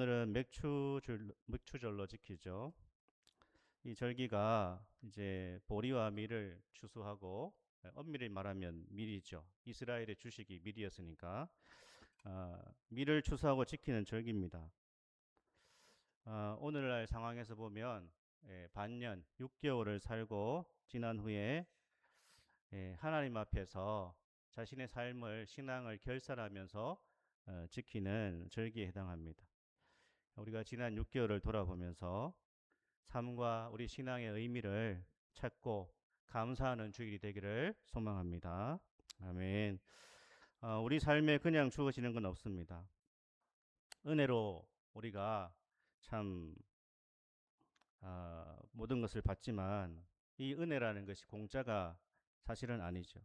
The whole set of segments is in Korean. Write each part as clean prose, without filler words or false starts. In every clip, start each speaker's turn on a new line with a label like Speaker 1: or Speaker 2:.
Speaker 1: 오늘은 맥추절로 지키죠. 이 절기가 이제 보리와 밀을 추수하고 엄밀히 말하면 밀이죠. 이스라엘의 주식이 밀이었으니까 밀을 추수하고 지키는 절기입니다. 오늘날 상황에서 보면 반년 6개월을 살고 지난 후에 하나님 앞에서 자신의 삶을 신앙을 결산하면서 지키는 절기에 해당합니다. 우리가 지난 6개월을 돌아보면서 삶과 우리 신앙의 의미를 찾고 감사하는 주일이 되기를 소망합니다. 아멘. 우리 삶에 그냥 주어지는 건 없습니다. 은혜로 우리가 참 모든 것을 받지만 이 은혜라는 것이 공짜가 사실은 아니죠.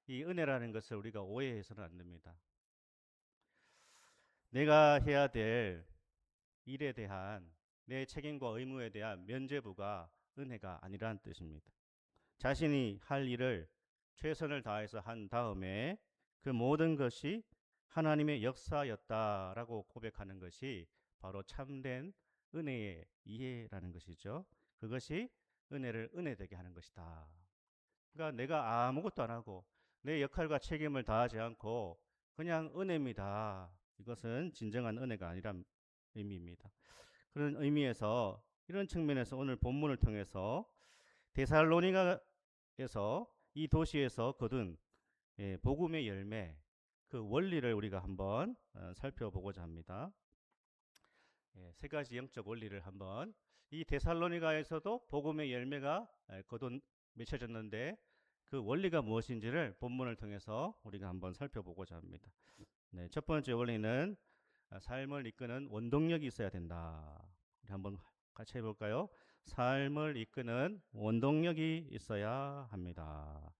Speaker 1: 이 은혜라는 것을 우리가 오해해서는 안 됩니다. 내가 해야 될 일에 대한 내 책임과 의무에 대한 면죄부가 은혜가 아니라는 뜻입니다. 자신이 할 일을 최선을 다해서 한 다음에 그 모든 것이 하나님의 역사였다라고 고백하는 것이 바로 참된 은혜의 이해라는 것이죠. 그것이 은혜를 은혜되게 하는 것이다. 그러니까 내가 아무것도 안 하고 내 역할과 책임을 다하지 않고 그냥 은혜입니다. 이것은 진정한 은혜가 아니란 의미입니다. 그런 의미에서 이런 측면에서 오늘 본문을 통해서 데살로니가에서 이 도시에서 거둔 복음의 열매 그 원리를 우리가 한번 살펴보고자 합니다. 세 가지 영적 원리를 한번 이 데살로니가에서도 복음의 열매가 맺혀졌는데 그 원리가 무엇인지를 본문을 통해서 우리가 한번 살펴보고자 합니다. 첫 번째 원리는 삶을 이끄는 원동력이 있어야 된다. 우리 한번 같이 해볼까요? 삶을 이끄는 원동력이 있어야 합니다.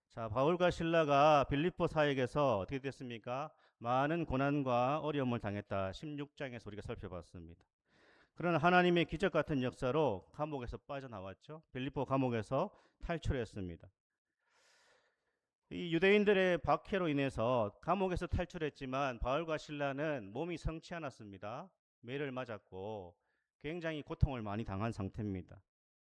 Speaker 1: 자, 바울과 실라가 빌립보 사역에서 어떻게 됐습니까? 많은 고난과 어려움을 당했다. 16장에서 우리가 살펴봤습니다. 그러나 하나님의 기적 같은 역사로 감옥에서 빠져나왔죠. 빌립보 감옥에서 탈출했습니다. 이 유대인들의 박해로 인해서 감옥에서 탈출했지만 바울과 실라는 몸이 성치 않았습니다. 매를 맞았고 굉장히 고통을 많이 당한 상태입니다.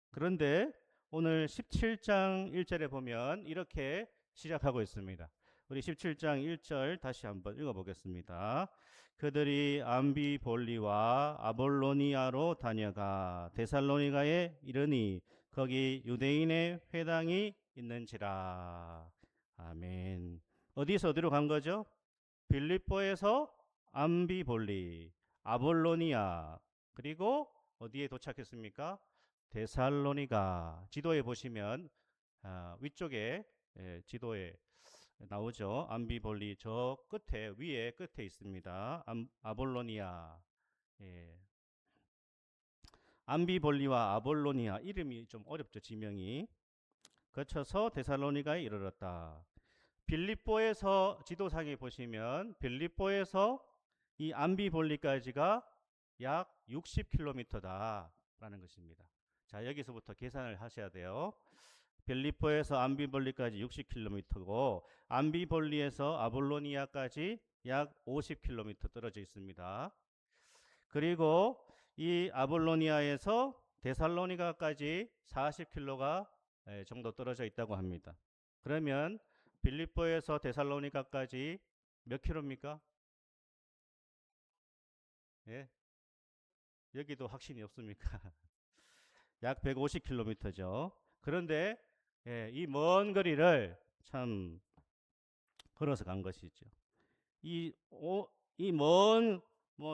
Speaker 1: 그런데 오늘 17장 1절에 보면 이렇게 시작하고 있습니다. 우리 17장 1절 다시 한번 읽어보겠습니다. 그들이 암비볼리와 아볼로니아로 다녀가 데살로니가에 이르니 거기 유대인의 회당이 있는지라. 아멘. 어디서 어디로 간 거죠? 빌립보에서 암비볼리, 아볼로니아, 그리고 어디에 도착했습니까? 데살로니가. 지도에 보시면 위쪽에 지도에 나오죠. 암비볼리 저 끝에 위에 끝에 있습니다. 아볼로니아. 암비볼리와 아볼로니아 이름이 좀 어렵죠. 지명이. 거쳐서 데살로니가에 이르렀다. 빌립보에서 지도상에 보시면 빌립보에서 이 암비볼리까지가 약 60km다라는 것입니다. 자, 여기서부터 계산을 하셔야 돼요. 빌립보에서 암비볼리까지 60km고 암비볼리에서 아볼로니아까지 약 50km 떨어져 있습니다. 그리고 이 아볼로니아에서 데살로니가까지 40km가 정도 떨어져 있다고 합니다. 그러면 빌립보에서 데살로니가까지 몇 킬로입니까? 예? 여기도 확신이 없습니까? 약 150km죠. 그런데 이 먼 거리를 참 걸어서 간 것이죠. 이먼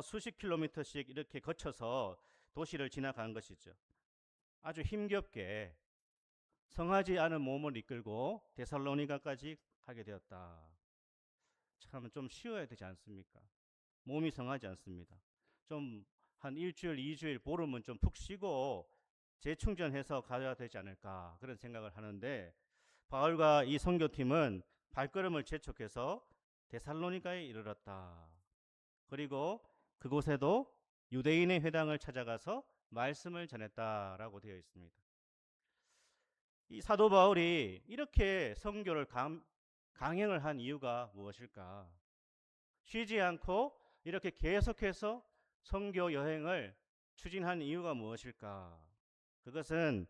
Speaker 1: 수십 킬로미터씩 이렇게 거쳐서 도시를 지나간 것이죠. 아주 힘겹게 성하지 않은 몸을 이끌고 데살로니가까지 가게 되었다. 참 좀 쉬어야 되지 않습니까? 몸이 성하지 않습니다. 좀 한 일주일, 2주일, 보름은 좀 푹 쉬고 재충전해서 가야 되지 않을까 그런 생각을 하는데 바울과 이 선교팀은 발걸음을 재촉해서 데살로니가에 이르렀다. 그리고 그곳에도 유대인의 회당을 찾아가서 말씀을 전했다라고 되어 있습니다. 이 사도 바울이 이렇게 선교를 강행을 한 이유가 무엇일까? 쉬지 않고 이렇게 계속해서 선교 여행을 추진한 이유가 무엇일까? 그것은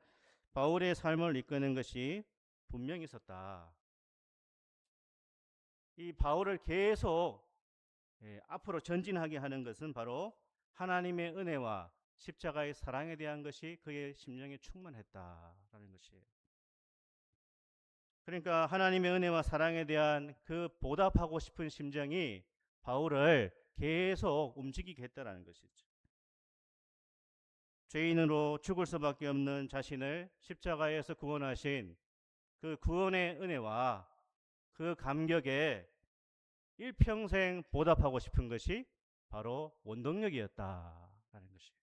Speaker 1: 바울의 삶을 이끄는 것이 분명히 있었다. 이 바울을 계속 앞으로 전진하게 하는 것은 바로 하나님의 은혜와 십자가의 사랑에 대한 것이 그의 심령에 충만했다라는 것이에요. 그러니까 하나님의 은혜와 사랑에 대한 그 보답하고 싶은 심정이 바울을 계속 움직이게 했다라는 것이죠. 죄인으로 죽을 수밖에 없는 자신을 십자가에서 구원하신 그 구원의 은혜와 그 감격에 일평생 보답하고 싶은 것이 바로 원동력이었다라는 것이에요.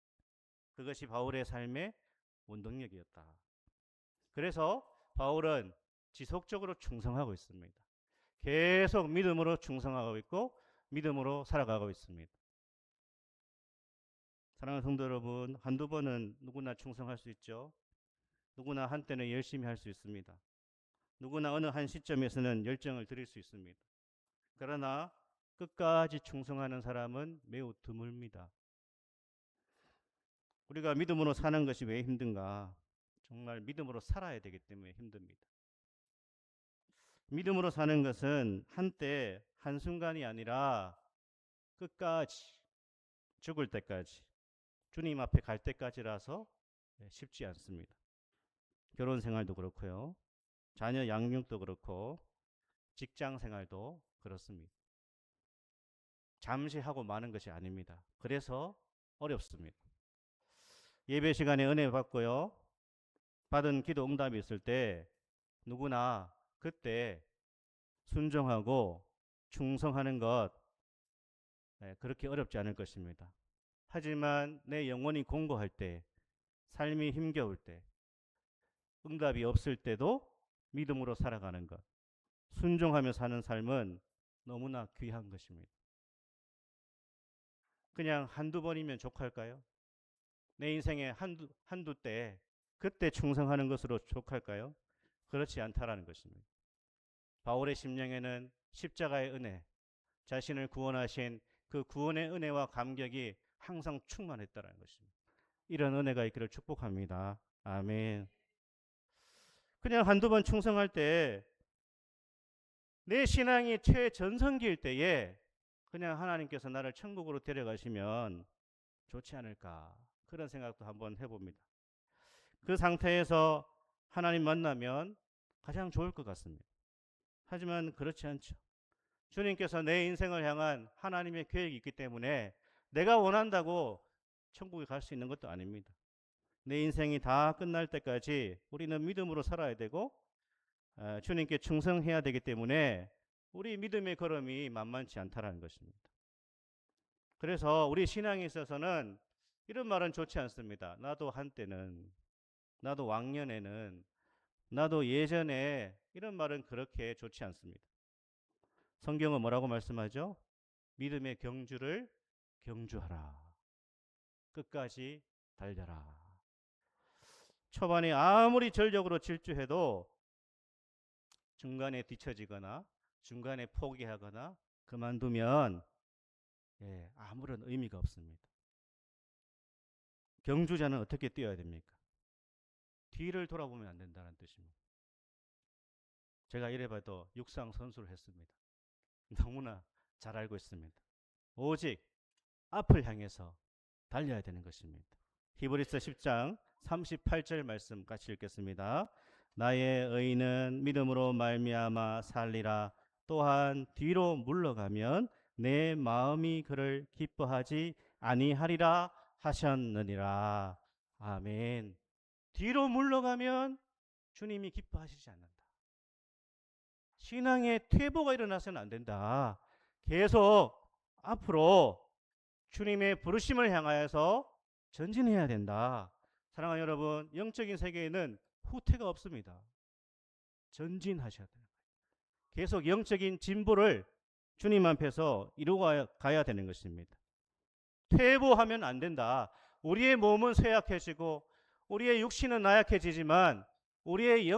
Speaker 1: 그것이 바울의 삶의 원동력이었다. 그래서 바울은 지속적으로 충성하고 있습니다. 계속 믿음으로 충성하고 있고 믿음으로 살아가고 있습니다. 사랑하는 성도 여러분, 한두 번은 누구나 충성할 수 있죠. 누구나 한때는 열심히 할 수 있습니다. 누구나 어느 한 시점에서는 열정을 드릴 수 있습니다. 그러나 끝까지 충성하는 사람은 매우 드뭅니다. 우리가 믿음으로 사는 것이 왜 힘든가? 정말 믿음으로 살아야 되기 때문에 힘듭니다. 믿음으로 사는 것은 한때 한순간이 아니라 끝까지 죽을 때까지 주님 앞에 갈 때까지라서 쉽지 않습니다. 결혼 생활도 그렇고요. 자녀 양육도 그렇고 직장 생활도 그렇습니다. 잠시 하고 마는 것이 아닙니다. 그래서 어렵습니다. 예배 시간에 은혜 받고요. 받은 기도 응답이 있을 때 누구나 그때 순종하고 충성하는 것 그렇게 어렵지 않을 것입니다. 하지만 내 영혼이 공고할 때, 삶이 힘겨울 때, 응답이 없을 때도 믿음으로 살아가는 것, 순종하며 사는 삶은 너무나 귀한 것입니다. 그냥 한두 번이면 족할까요? 내 인생에 한두 때 그때 충성하는 것으로 족할까요? 그렇지 않다라는 것입니다. 바울의 심령에는 십자가의 은혜, 자신을 구원하신 그 구원의 은혜와 감격이 항상 충만했다는 것입니다. 이런 은혜가 있기를 축복합니다. 아멘. 그냥 한두 번 충성할 때 내 신앙이 최전성기일 때에 그냥 하나님께서 나를 천국으로 데려가시면 좋지 않을까 그런 생각도 한번 해봅니다. 그 상태에서 하나님 만나면 가장 좋을 것 같습니다. 하지만 그렇지 않죠. 주님께서 내 인생을 향한 하나님의 계획이 있기 때문에 내가 원한다고 천국에 갈 수 있는 것도 아닙니다. 내 인생이 다 끝날 때까지 우리는 믿음으로 살아야 되고 주님께 충성해야 되기 때문에 우리 믿음의 걸음이 만만치 않다라는 것입니다. 그래서 우리 신앙에 있어서는 이런 말은 좋지 않습니다. 나도 한때는, 나도 왕년에는, 나도 예전에 이런 말은 그렇게 좋지 않습니다. 성경은 뭐라고 말씀하죠? 믿음의 경주를 경주하라. 끝까지 달려라. 초반에 아무리 전력으로 질주해도 중간에 뒤처지거나 중간에 포기하거나 그만두면 아무런 의미가 없습니다. 경주자는 어떻게 뛰어야 됩니까? 뒤를 돌아보면 안 된다는 뜻입니다. 제가 이래봐도 육상 선수를 했습니다. 너무나 잘 알고 있습니다. 오직 앞을 향해서 달려야 되는 것입니다. 히브리서 10장 38절 말씀 같이 읽겠습니다. 나의 의인은 믿음으로 말미암아 살리라. 또한 뒤로 물러가면 내 마음이 그를 기뻐하지 아니하리라 하셨느니라. 아멘. 뒤로 물러가면 주님이 기뻐하시지 않는다. 신앙의 퇴보가 일어나서는 안 된다. 계속 앞으로 주님의 부르심을 향하여서 전진해야 된다. 사랑하는 여러분, 영적인 세계에는 후퇴가 없습니다. 전진하셔야 돼요. 계속 영적인 진보를 주님 앞에서 이루어 가야 되는 것입니다. 퇴보하면 안 된다. 우리의 몸은 쇠약해지고 우리의 육신은 나약해지지만 우리의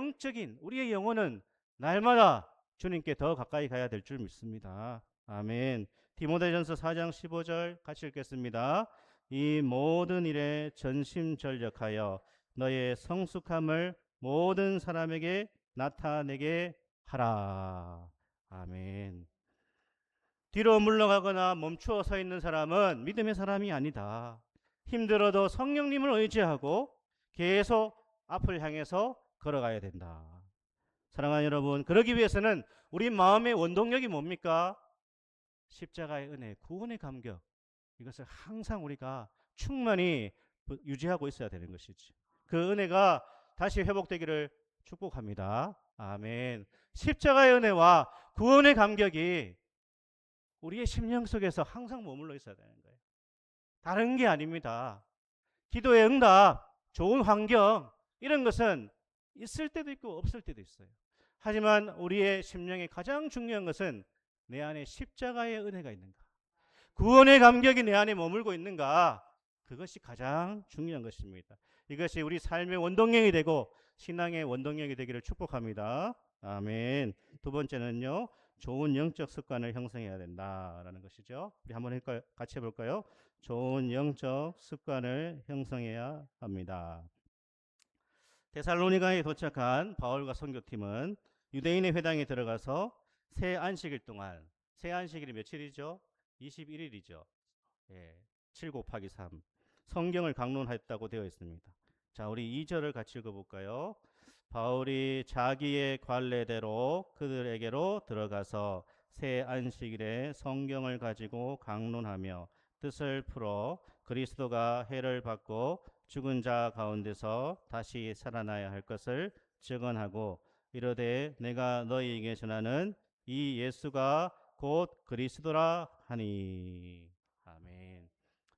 Speaker 1: 영혼은 날마다 주님께 더 가까이 가야 될 줄 믿습니다. 아멘. 디모데전서 4장 15절 같이 읽겠습니다. 이 모든 일에 전심전력하여 너의 성숙함을 모든 사람에게 나타내게 하라. 아멘. 뒤로 물러가거나 멈추어 서 있는 사람은 믿음의 사람이 아니다. 힘들어도 성령님을 의지하고 계속 앞을 향해서 걸어가야 된다. 사랑하는 여러분, 그러기 위해서는 우리 마음의 원동력이 뭡니까? 십자가의 은혜, 구원의 감격. 이것을 항상 우리가 충만히 유지하고 있어야 되는 것이지. 그 은혜가 다시 회복되기를 축복합니다. 아멘. 십자가의 은혜와 구원의 감격이 우리의 심령 속에서 항상 머물러 있어야 되는 거예요. 다른 게 아닙니다. 기도의 응답, 좋은 환경, 이런 것은 있을 때도 있고 없을 때도 있어요. 하지만 우리의 심령에 가장 중요한 것은 내 안에 십자가의 은혜가 있는가, 구원의 감격이 내 안에 머물고 있는가, 그것이 가장 중요한 것입니다. 이것이 우리 삶의 원동력이 되고 신앙의 원동력이 되기를 축복합니다. 아멘. 두 번째는요, 좋은 영적 습관을 형성해야 된다라는 것이죠. 우리 한번 같이 해볼까요? 좋은 영적 습관을 형성해야 합니다. 데살로니가에 도착한 바울과 선교팀은 유대인의 회당에 들어가서 새 안식일 동안, 새 안식일이 며칠이죠? 21일이죠. 예, 7 곱하기 3. 성경을 강론했다고 되어 있습니다. 자, 우리 2절을 같이 읽어볼까요? 바울이 자기의 관례대로 그들에게로 들어가서 새 안식일에 성경을 가지고 강론하며 뜻을 풀어 그리스도가 해를 받고 죽은 자 가운데서 다시 살아나야 할 것을 증언하고 이르되 내가 너희에게 전하는 이 예수가 곧 그리스도라 하니. 아멘.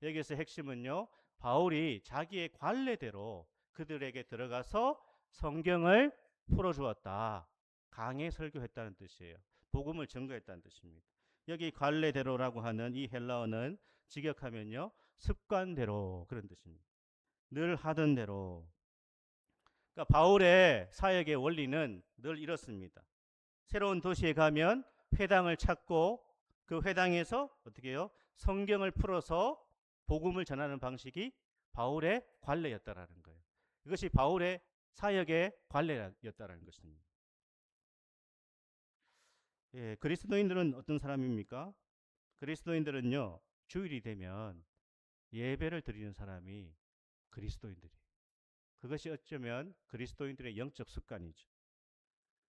Speaker 1: 여기서 핵심은요, 바울이 자기의 관례대로 그들에게 들어가서 성경을 풀어주었다. 강해 설교했다는 뜻이에요. 복음을 증거했다는 뜻입니다. 여기 관례대로라고 하는 이 헬라어는 직역하면요, 습관대로, 그런 뜻입니다. 늘 하던 대로. 그러니까 바울의 사역의 원리는 늘 이렇습니다. 새로운 도시에 가면 회당을 찾고 그 회당에서 어떻게 해요? 성경을 풀어서 복음을 전하는 방식이 바울의 관례였다라는 거예요. 이것이 바울의 사역의 관례였다라는 것입니다. 예, 그리스도인들은 어떤 사람입니까? 그리스도인들은요, 주일이 되면 예배를 드리는 사람이 그리스도인들이에요. 그것이 어쩌면 그리스도인들의 영적 습관이죠.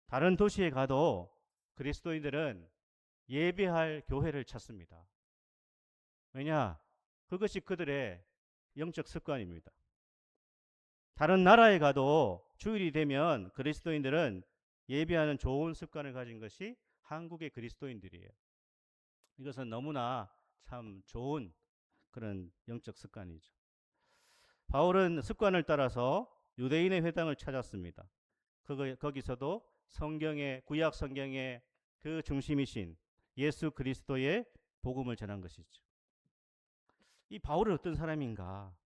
Speaker 1: 다른 도시에 가도 그리스도인들은 예배할 교회를 찾습니다. 왜냐? 그것이 그들의 영적 습관입니다. 다른 나라에 가도 주일이 되면 그리스도인들은 예배하는 좋은 습관을 가진 것이 한국의 그리스도인들이에요. 이것은 너무나 참 좋은 그런 영적 습관이죠. 바울은 습관을 따라서 유대인의 회당을 찾았습니다. 거기서도 성경의, 구약 성경의 그 중심이신 예수 그리스도의 복음을 전한 것이죠. 이 바울은 어떤 사람인가?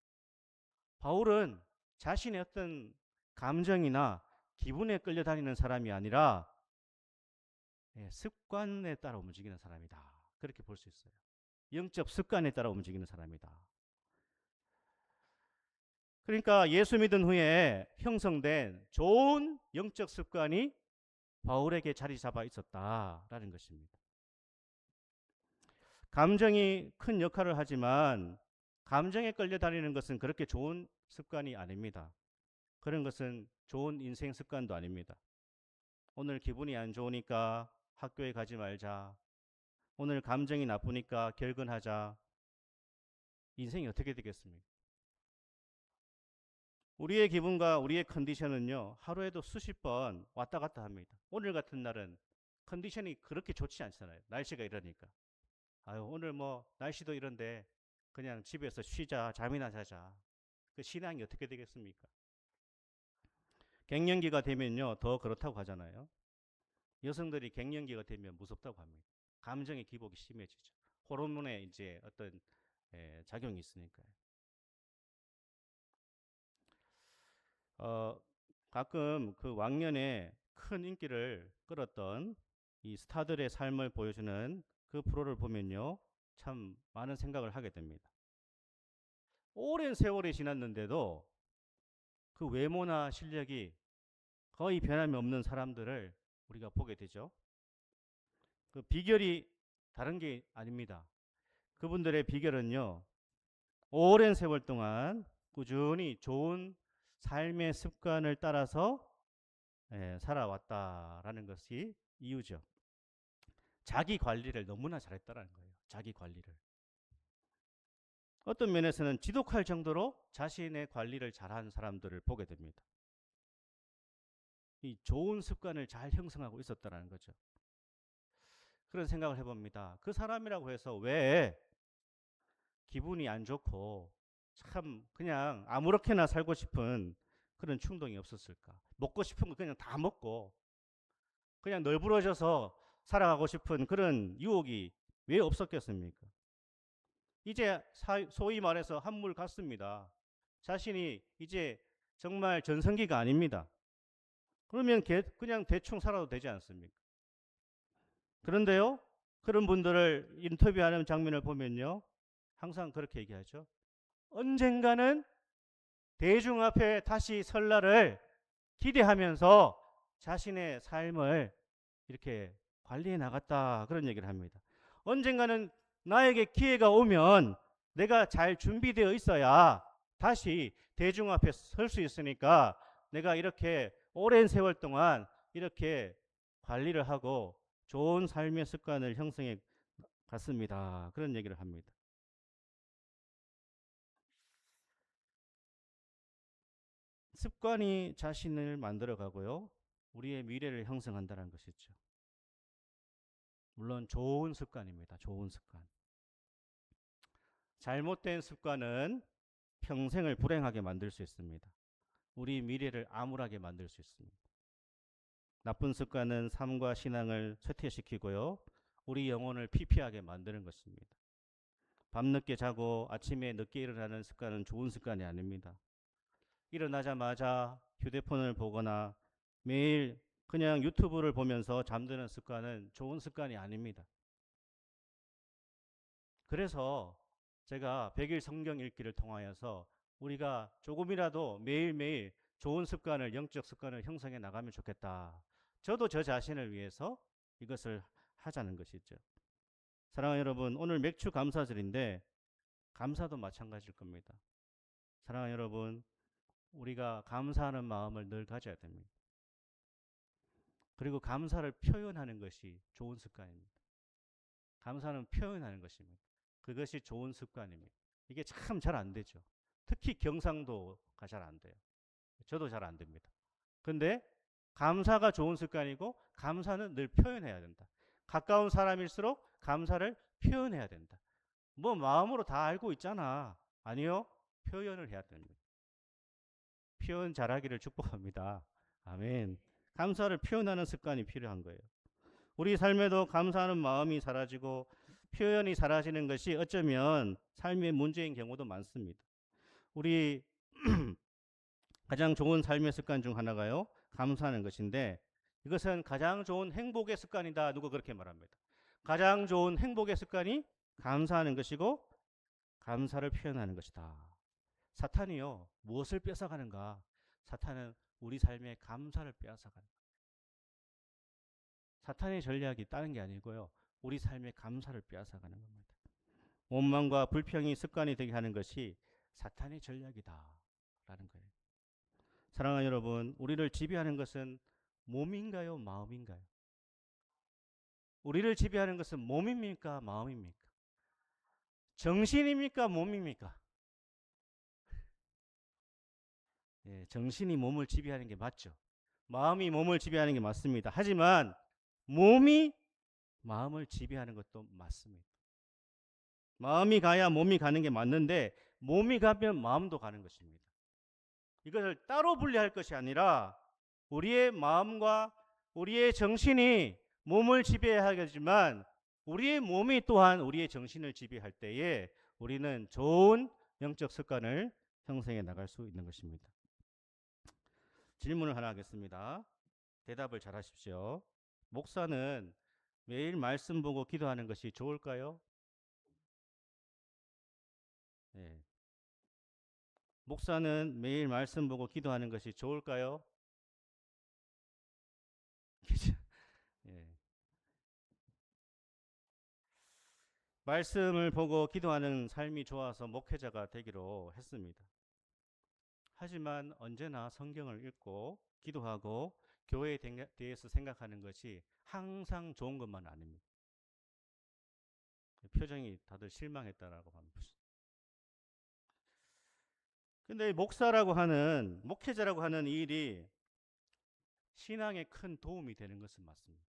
Speaker 1: 바울은 자신의 어떤 감정이나 기분에 끌려다니는 사람이 아니라 습관에 따라 움직이는 사람이다. 그렇게 볼 수 있어요. 영적 습관에 따라 움직이는 사람이다. 그러니까 예수 믿은 후에 형성된 좋은 영적 습관이 바울에게 자리 잡아 있었다라는 것입니다. 감정이 큰 역할을 하지만 감정에 끌려다니는 것은 그렇게 좋은 습관이 아닙니다. 그런 것은 좋은 인생 습관도 아닙니다. 오늘 기분이 안 좋으니까 학교에 가지 말자. 오늘 감정이 나쁘니까 결근하자. 인생이 어떻게 되겠습니까? 우리의 기분과 우리의 컨디션은요, 하루에도 수십 번 왔다 갔다 합니다. 오늘 같은 날은 컨디션이 그렇게 좋지 않잖아요. 날씨가 이러니까. 아유, 오늘 뭐 날씨도 이런데 그냥 집에서 쉬자, 잠이나 자자. 그 신앙이 어떻게 되겠습니까? 갱년기가 되면요, 더 그렇다고 하잖아요. 여성들이 갱년기가 되면 무섭다고 합니다. 감정의 기복이 심해지죠. 호르몬의 이제 어떤 작용이 있으니까요. 어, 가끔 그 왕년에 큰 인기를 끌었던 이 스타들의 삶을 보여주는 그 프로를 보면요, 참 많은 생각을 하게 됩니다. 오랜 세월이 지났는데도 그 외모나 실력이 거의 변함이 없는 사람들을 우리가 보게 되죠. 그 비결이 다른 게 아닙니다. 그분들의 비결은요, 오랜 세월 동안 꾸준히 좋은 삶의 습관을 따라서 살아왔다라는 것이 이유죠. 자기 관리를 너무나 잘했다라는 거예요. 자기 관리를. 어떤 면에서는 지독할 정도로 자신의 관리를 잘한 사람들을 보게 됩니다. 이 좋은 습관을 잘 형성하고 있었다는 거죠. 그런 생각을 해봅니다. 그 사람이라고 해서 왜 기분이 안 좋고 참 그냥 아무렇게나 살고 싶은 그런 충동이 없었을까? 먹고 싶은 거 그냥 다 먹고 그냥 널브러져서 살아가고 싶은 그런 유혹이 왜 없었겠습니까? 이제 소위 말해서 한물 갔습니다. 자신이 이제 정말 전성기가 아닙니다. 그러면 그냥 대충 살아도 되지 않습니까? 그런데요, 그런 분들을 인터뷰하는 장면을 보면요, 항상 그렇게 얘기하죠. 언젠가는 대중 앞에 다시 설 날을 기대하면서 자신의 삶을 이렇게 관리해 나갔다. 그런 얘기를 합니다. 언젠가는 나에게 기회가 오면 내가 잘 준비되어 있어야 다시 대중 앞에 설 수 있으니까 내가 이렇게 오랜 세월 동안 이렇게 관리를 하고 좋은 삶의 습관을 형성해 갔습니다. 그런 얘기를 합니다. 습관이 자신을 만들어 가고요. 우리의 미래를 형성한다는 것이죠. 물론 좋은 습관입니다. 좋은 습관. 잘못된 습관은 평생을 불행하게 만들 수 있습니다. 우리 미래를 암울하게 만들 수 있습니다. 나쁜 습관은 삶과 신앙을 쇠퇴시키고요. 우리 영혼을 피폐하게 만드는 것입니다. 밤늦게 자고 아침에 늦게 일어나는 습관은 좋은 습관이 아닙니다. 일어나자마자 휴대폰을 보거나 매일 그냥 유튜브를 보면서 잠드는 습관은 좋은 습관이 아닙니다. 그래서 제가 100일 성경 읽기를 통하여서 우리가 조금이라도 매일매일 좋은 습관을, 영적 습관을 형성해 나가면 좋겠다. 저도 저 자신을 위해서 이것을 하자는 것이죠. 사랑하는 여러분, 오늘 맥주 감사절인데 감사도 마찬가지일 겁니다. 사랑하는 여러분, 우리가 감사하는 마음을 늘 가져야 됩니다. 그리고 감사를 표현하는 것이 좋은 습관입니다. 감사는 표현하는 것입니다. 그것이 좋은 습관입니다. 이게 참 잘 안 되죠. 특히 경상도가 잘 안 돼요. 저도 잘 안 됩니다. 근데 감사가 좋은 습관이고 감사는 늘 표현해야 된다. 가까운 사람일수록 감사를 표현해야 된다. 뭐 마음으로 다 알고 있잖아. 아니요. 표현을 해야 됩니다. 표현 잘하기를 축복합니다. 아멘. 감사를 표현하는 습관이 필요한 거예요. 우리 삶에도 감사하는 마음이 사라지고 표현이 사라지는 것이 어쩌면 삶의 문제인 경우도 많습니다. 우리 가장 좋은 삶의 습관 중 하나가요. 감사하는 것인데 이것은 가장 좋은 행복의 습관이다. 누가 그렇게 말합니다. 가장 좋은 행복의 습관이 감사하는 것이고 감사를 표현하는 것이다. 사탄이요. 무엇을 뺏어가는가? 사탄은 우리 삶의 감사를 빼앗아가는 거예요. 사탄의 전략이 다른 게 아니고요. 우리 삶의 감사를 빼앗아가는 겁니다. 원망과 불평이 습관이 되게 하는 것이 사탄의 전략이다. 라는 거예요. 사랑하는 여러분, 우리를 지배하는 것은 몸인가요? 마음인가요? 우리를 지배하는 것은 몸입니까? 마음입니까? 정신입니까? 몸입니까? 예, 정신이 몸을 지배하는 게 맞죠. 마음이 몸을 지배하는 게 맞습니다. 하지만 몸이 마음을 지배하는 것도 맞습니다. 마음이 가야 몸이 가는 게 맞는데 몸이 가면 마음도 가는 것입니다. 이것을 따로 분리할 것이 아니라 우리의 마음과 우리의 정신이 몸을 지배하겠지만 우리의 몸이 또한 우리의 정신을 지배할 때에 우리는 좋은 영적 습관을 형성해 나갈 수 있는 것입니다. 질문을 하나 하겠습니다. 대답을 잘 하십시오. 목사는 매일 말씀 보고 기도하는 것이 좋을까요? 네. 목사는 매일 말씀 보고 기도하는 것이 좋을까요? 그죠? 예. 말씀을 보고 기도하는 삶이 좋아서 목회자가 되기로 했습니다. 하지만 언제나 성경을 읽고 기도하고 교회에 대해서 생각하는 것이 항상 좋은 것만 아닙니다. 표정이 다들 실망했다라고 합니다. 근데 목회자라고 하는 이 일이 신앙에 큰 도움이 되는 것은 맞습니다.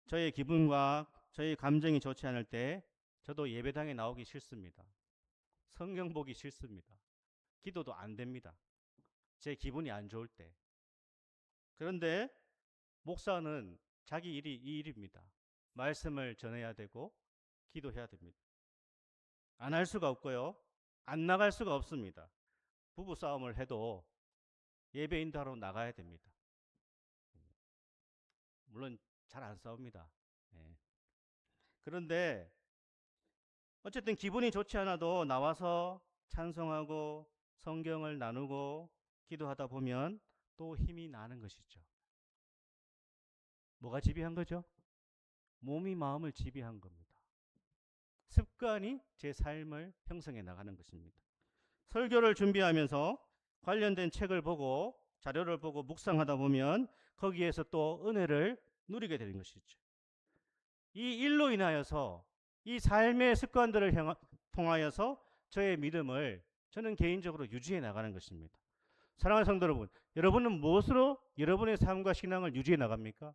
Speaker 1: 저의 기분과 저의 감정이 좋지 않을 때 저도 예배당에 나오기 싫습니다. 성경 보기 싫습니다. 기도도 안 됩니다. 제 기분이 안 좋을 때. 그런데 목사는 자기 일이 이 일입니다. 말씀을 전해야 되고 기도해야 됩니다. 안 할 수가 없고요. 안 나갈 수가 없습니다. 부부 싸움을 해도 예배 인도하러 나가야 됩니다. 물론 잘 안 싸웁니다. 예. 그런데 어쨌든 기분이 좋지 않아도 나와서 찬송하고 성경을 나누고 기도하다 보면 또 힘이 나는 것이죠. 뭐가 지배한 거죠? 몸이 마음을 지배한 겁니다. 습관이 제 삶을 형성해 나가는 것입니다. 설교를 준비하면서 관련된 책을 보고 자료를 보고 묵상하다 보면 거기에서 또 은혜를 누리게 되는 것이죠. 이 일로 인하여서 이 삶의 습관들을 통하여서 저의 믿음을 저는 개인적으로 유지해 나가는 것입니다. 사랑하는 성도 여러분, 여러분은 무엇으로 여러분의 삶과 신앙을 유지해 나갑니까?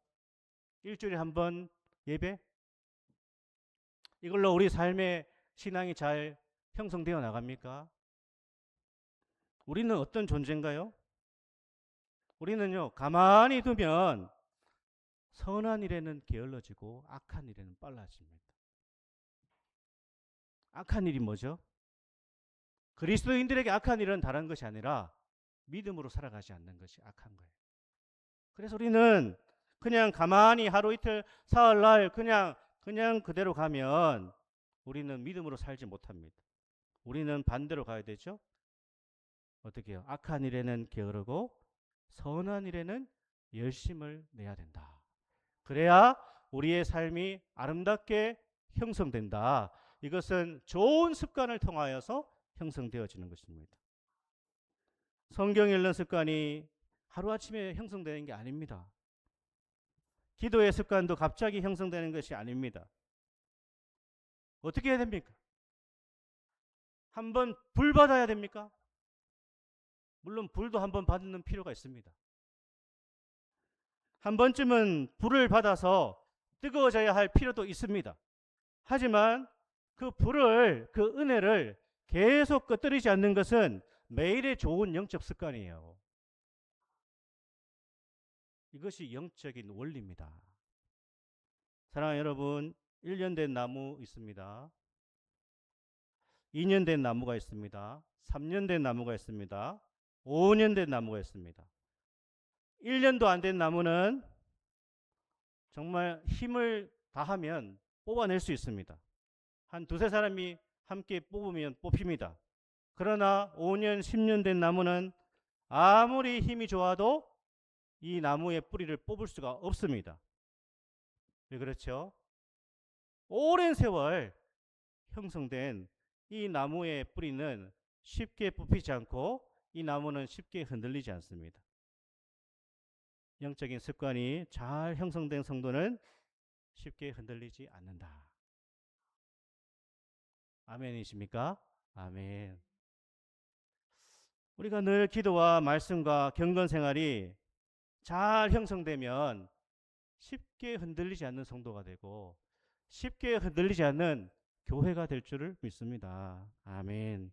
Speaker 1: 일주일에 한 번 예배? 이걸로 우리 삶의 신앙이 잘 형성되어 나갑니까? 우리는 어떤 존재인가요? 우리는요, 가만히 두면 선한 일에는 게을러지고 악한 일에는 빨라집니다. 악한 일이 뭐죠? 그리스도인들에게 악한 일은 다른 것이 아니라 믿음으로 살아가지 않는 것이 악한 거예요. 그래서 우리는 그냥 가만히 하루 이틀 사흘날 그냥 그대로 가면 우리는 믿음으로 살지 못합니다. 우리는 반대로 가야 되죠. 어떻게 해요? 악한 일에는 게으르고 선한 일에는 열심을 내야 된다. 그래야 우리의 삶이 아름답게 형성된다. 이것은 좋은 습관을 통하여서 형성되어지는 것입니다. 성경 읽는 습관이 하루아침에 형성되는 게 아닙니다. 기도의 습관도 갑자기 형성되는 것이 아닙니다. 어떻게 해야 됩니까? 한번 불 받아야 됩니까? 물론 불도 한번 받는 필요가 있습니다. 한 번쯤은 불을 받아서 뜨거워져야 할 필요도 있습니다. 하지만 그 불을, 그 은혜를 계속 꺼뜨리지 않는 것은 매일의 좋은 영적 습관이에요. 이것이 영적인 원리입니다. 사랑하는 여러분, 1년 된 나무 있습니다. 2년 된 나무가 있습니다. 3년 된 나무가 있습니다. 5년 된 나무가 있습니다. 1년도 안 된 나무는 정말 힘을 다하면 뽑아낼 수 있습니다. 한 두세 사람이 함께 뽑으면 뽑힙니다. 그러나 5년, 10년 된 나무는 아무리 힘이 좋아도 이 나무의 뿌리를 뽑을 수가 없습니다. 왜 그렇죠? 오랜 세월 형성된 이 나무의 뿌리는 쉽게 뽑히지 않고 이 나무는 쉽게 흔들리지 않습니다. 영적인 습관이 잘 형성된 성도는 쉽게 흔들리지 않는다. 아멘이십니까? 아멘. 우리가 늘 기도와 말씀과 경건 생활이 잘 형성되면 쉽게 흔들리지 않는 성도가 되고 쉽게 흔들리지 않는 교회가 될 줄을 믿습니다. 아멘.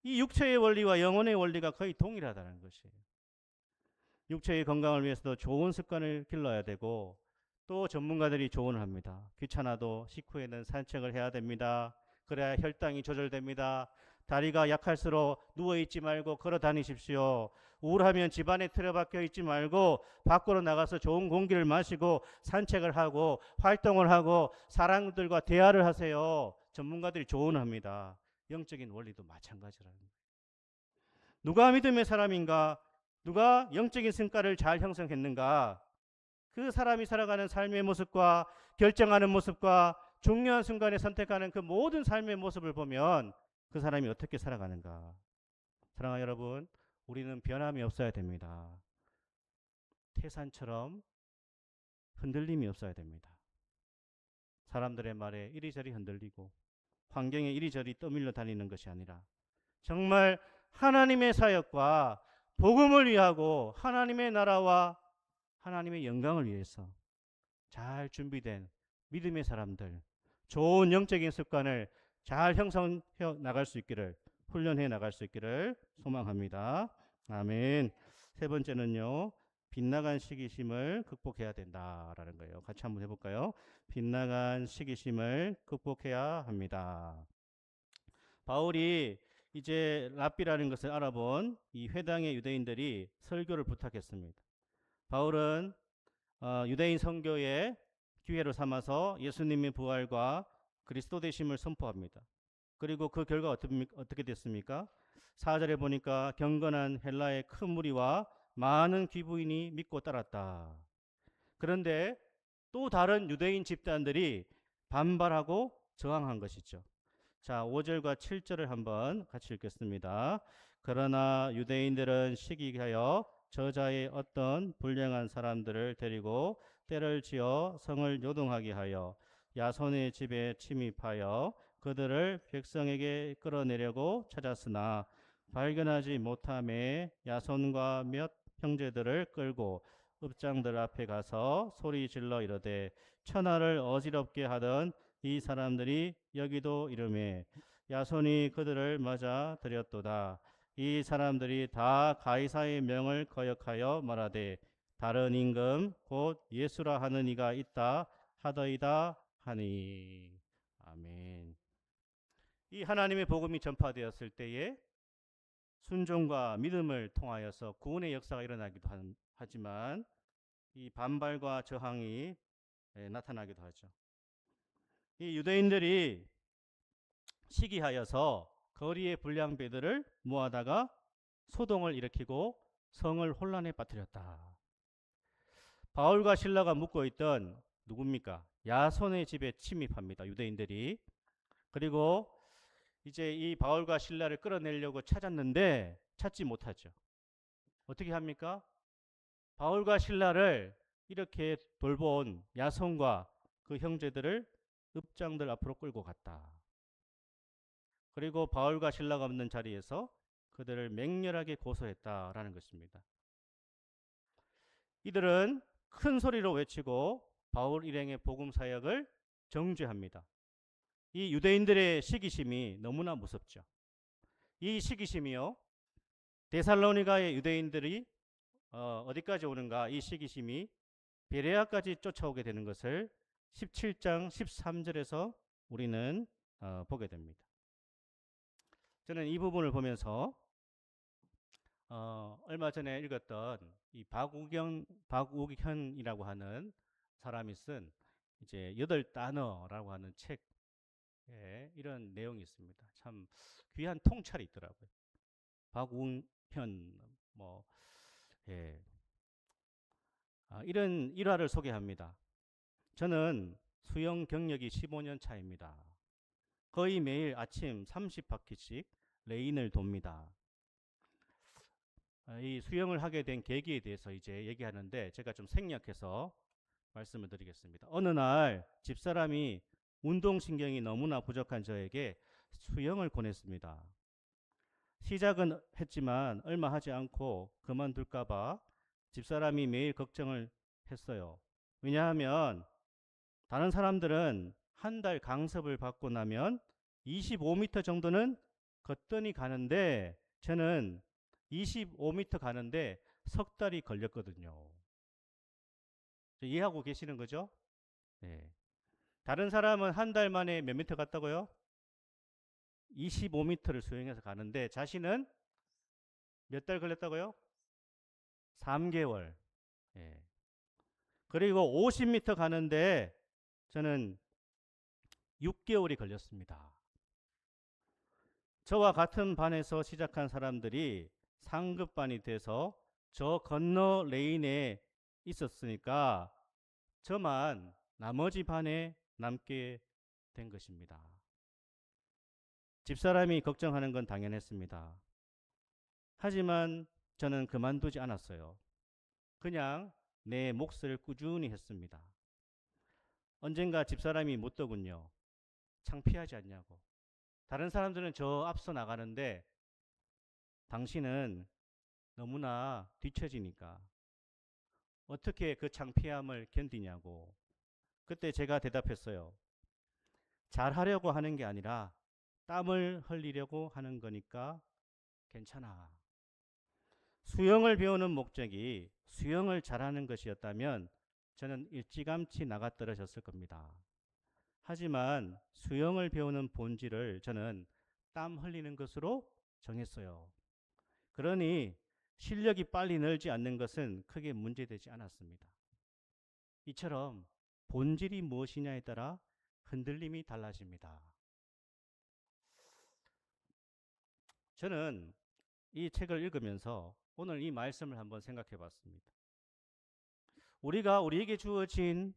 Speaker 1: 이 육체의 원리와 영혼의 원리가 거의 동일하다는 것이에요. 육체의 건강을 위해서도 좋은 습관을 길러야 되고 또 전문가들이 조언을 합니다. 귀찮아도 식후에는 산책을 해야 됩니다. 그래야 혈당이 조절됩니다. 다리가 약할수록 누워있지 말고 걸어 다니십시오. 우울하면 집안에 틀어박혀 있지 말고 밖으로 나가서 좋은 공기를 마시고 산책을 하고 활동을 하고 사람들과 대화를 하세요. 전문가들이 조언합니다. 영적인 원리도 마찬가지라는 거예요. 누가 믿음의 사람인가? 누가 영적인 성과를 잘 형성했는가? 그 사람이 살아가는 삶의 모습과 결정하는 모습과 중요한 순간에 선택하는 그 모든 삶의 모습을 보면 그 사람이 어떻게 살아가는가? 사랑하는 여러분, 우리는 변함이 없어야 됩니다. 태산처럼 흔들림이 없어야 됩니다. 사람들의 말에 이리저리 흔들리고 환경에 이리저리 떠밀려 다니는 것이 아니라 정말 하나님의 사역과 복음을 위하고 하나님의 나라와 하나님의 영광을 위해서 잘 준비된 믿음의 사람들, 좋은 영적인 습관을 잘 형성해 나갈 수 있기를, 훈련해 나갈 수 있기를 소망합니다. 아멘. 세 번째는요, 빗나간 시기심을 극복해야 된다라는 거예요. 같이 한번 해볼까요? 빗나간 시기심을 극복해야 합니다. 바울이 이제 랍비라는 것을 알아본 이 회당의 유대인들이 설교를 부탁했습니다. 바울은 유대인 선교의 기회로 삼아서 예수님의 부활과 그리스도 되심을 선포합니다. 그리고 그 결과 어떻게 됐습니까? 4절에 보니까 경건한 헬라의 큰 무리와 많은 귀부인이 믿고 따랐다. 그런데 또 다른 유대인 집단들이 반발하고 저항한 것이죠. 자, 5절과 7절을 한번 같이 읽겠습니다. 그러나 유대인들은 시기하여 저자의 어떤 불량한 사람들을 데리고 때를 지어 성을 요동하게 하여 야손의 집에 침입하여 그들을 백성에게 끌어내려고 찾았으나 발견하지 못함에 야손과 몇 형제들을 끌고 읍장들 앞에 가서 소리 질러 이르되 천하를 어지럽게 하던 이 사람들이 여기도 이름에 야손이 그들을 맞아 들였도다. 이 사람들이 다 가이사의 명을 거역하여 말하되 다른 임금 곧 예수라 하는 이가 있다 하더이다 하니. 아멘. 이 하나님의 복음이 전파되었을 때에 순종과 믿음을 통하여서 구원의 역사가 일어나기도 하지만 이 반발과 저항이 나타나기도 하죠. 이 유대인들이 시기하여서 거리의 불량배들을 모아다가 소동을 일으키고 성을 혼란에 빠뜨렸다. 바울과 실라가 묵고 있던 누굽니까? 야손의 집에 침입합니다. 유대인들이. 그리고 이제 이 바울과 실라를 끌어내려고 찾았는데 찾지 못하죠. 어떻게 합니까? 바울과 실라를 이렇게 돌본 야손과 그 형제들을 읍장들 앞으로 끌고 갔다. 그리고 바울과 실라가 없는 자리에서 그들을 맹렬하게 고소했다라는 것입니다. 이들은 큰 소리로 외치고 바울 일행의 복음 사역을 정죄합니다. 이 유대인들의 시기심이 너무나 무섭죠. 이 시기심이요, 데살로니가의 유대인들이 어디까지 오는가, 이 시기심이 베레아까지 쫓아오게 되는 것을 17장 13절에서 우리는 보게 됩니다. 저는 이 부분을 보면서 얼마 전에 읽었던 이 박우현이라고 하는 사람이 쓴 이제 8단어라고 하는 책에 이런 내용이 있습니다. 참 귀한 통찰이 있더라고요. 박우현 뭐 예. 이런 일화를 소개합니다. 저는 수영 경력이 15년 차입니다. 거의 매일 아침 30바퀴씩 레인을 돕니다. 이 수영을 하게 된 계기에 대해서 이제 얘기하는데 제가 좀 생략해서 말씀을 드리겠습니다. 어느 날 집사람이 운동신경이 너무나 부족한 저에게 수영을 권했습니다. 시작은 했지만 얼마 하지 않고 그만둘까봐 집사람이 매일 걱정을 했어요. 왜냐하면 다른 사람들은 한 달 강습을 받고 나면 25m 정도는 걷더니 가는데 저는 25m 가는데 석 달이 걸렸거든요. 이해하고 계시는 거죠? 네. 다른 사람은 한 달 만에 몇 미터 갔다고요? 25m를 수영해서 가는데 자신은 몇 달 걸렸다고요? 3개월. 예. 그리고 50m 가는데 저는 6개월이 걸렸습니다. 저와 같은 반에서 시작한 사람들이 상급반이 돼서 저 건너 레인에 있었으니까 저만 나머지 반에 남게 된 것입니다. 집사람이 걱정하는 건 당연했습니다. 하지만 저는 그만두지 않았어요. 그냥 내 몫을 꾸준히 했습니다. 언젠가 집사람이 묻더군요. 창피하지 않냐고. 다른 사람들은 저 앞서 나가는데 당신은 너무나 뒤처지니까 어떻게 그 창피함을 견디냐고. 그때 제가 대답했어요. 잘하려고 하는 게 아니라 땀을 흘리려고 하는 거니까 괜찮아. 수영을 배우는 목적이 수영을 잘하는 것이었다면 저는 일찌감치 나가 떨어졌을 겁니다. 하지만 수영을 배우는 본질을 저는 땀 흘리는 것으로 정했어요. 그러니 실력이 빨리 늘지 않는 것은 크게 문제되지 않았습니다. 이처럼 본질이 무엇이냐에 따라 흔들림이 달라집니다. 저는 이 책을 읽으면서 오늘 이 말씀을 한번 생각해 봤습니다. 우리가 우리에게 주어진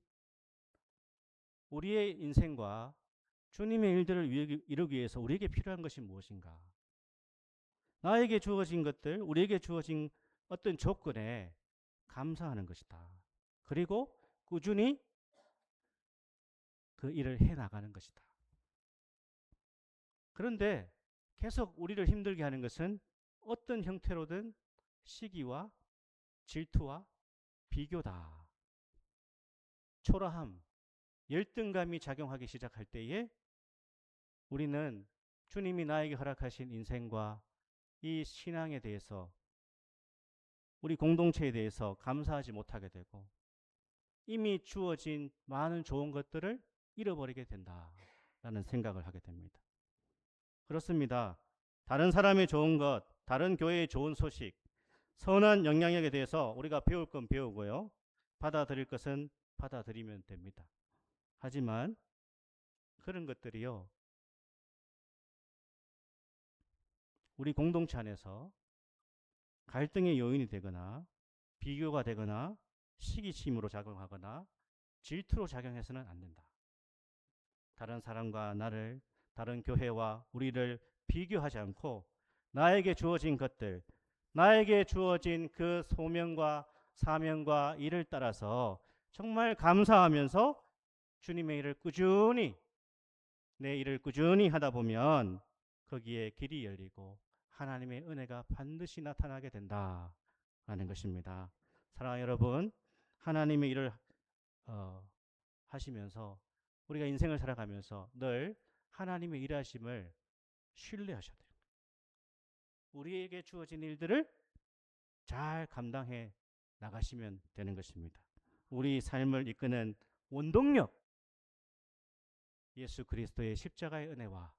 Speaker 1: 우리의 인생과 주님의 일들을 이루기 위해서 우리에게 필요한 것이 무엇인가? 나에게 주어진 것들, 우리에게 주어진 어떤 조건에 감사하는 것이다. 그리고 꾸준히 그 일을 해 나가는 것이다. 그런데 계속 우리를 힘들게 하는 것은 어떤 형태로든 시기와 질투와 비교다. 초라함, 열등감이 작용하기 시작할 때에 우리는 주님이 나에게 허락하신 인생과 이 신앙에 대해서 우리 공동체에 대해서 감사하지 못하게 되고 이미 주어진 많은 좋은 것들을 잃어버리게 된다라는 생각을 하게 됩니다. 그렇습니다. 다른 사람의 좋은 것, 다른 교회의 좋은 소식, 선한 영향력에 대해서 우리가 배울 건 배우고요. 받아들일 것은 받아들이면 됩니다. 하지만 그런 것들이요. 우리 공동체 안에서 갈등의 요인이 되거나 비교가 되거나 시기심으로 작용하거나 질투로 작용해서는 안 된다. 다른 사람과 나를, 다른 교회와 우리를 비교하지 않고 나에게 주어진 것들, 나에게 주어진 그 소명과 사명과 일을 따라서 정말 감사하면서 주님의 일을 꾸준히, 내 일을 꾸준히 하다 보면 거기에 길이 열리고 하나님의 은혜가 반드시 나타나게 된다라는 것입니다. 사랑하는 여러분, 하나님의 일을 하시면서 우리가 인생을 살아가면서 늘 하나님의 일하심을 신뢰하셔야 돼요. 우리에게 주어진 일들을 잘 감당해 나가시면 되는 것입니다. 우리 삶을 이끄는 원동력, 예수 그리스도의 십자가의 은혜와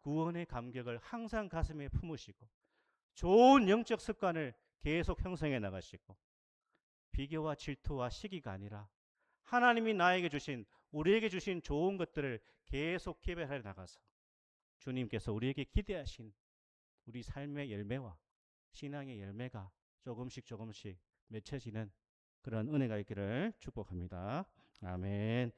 Speaker 1: 구원의 감격을 항상 가슴에 품으시고 좋은 영적 습관을 계속 형성해 나가시고 비교와 질투와 시기가 아니라 하나님이 나에게 주신 우리에게 주신 좋은 것들을 계속 개발해 나가서 주님께서 우리에게 기대하신 우리 삶의 열매와 신앙의 열매가 조금씩 맺혀지는 그런 은혜가 있기를 축복합니다. 아멘.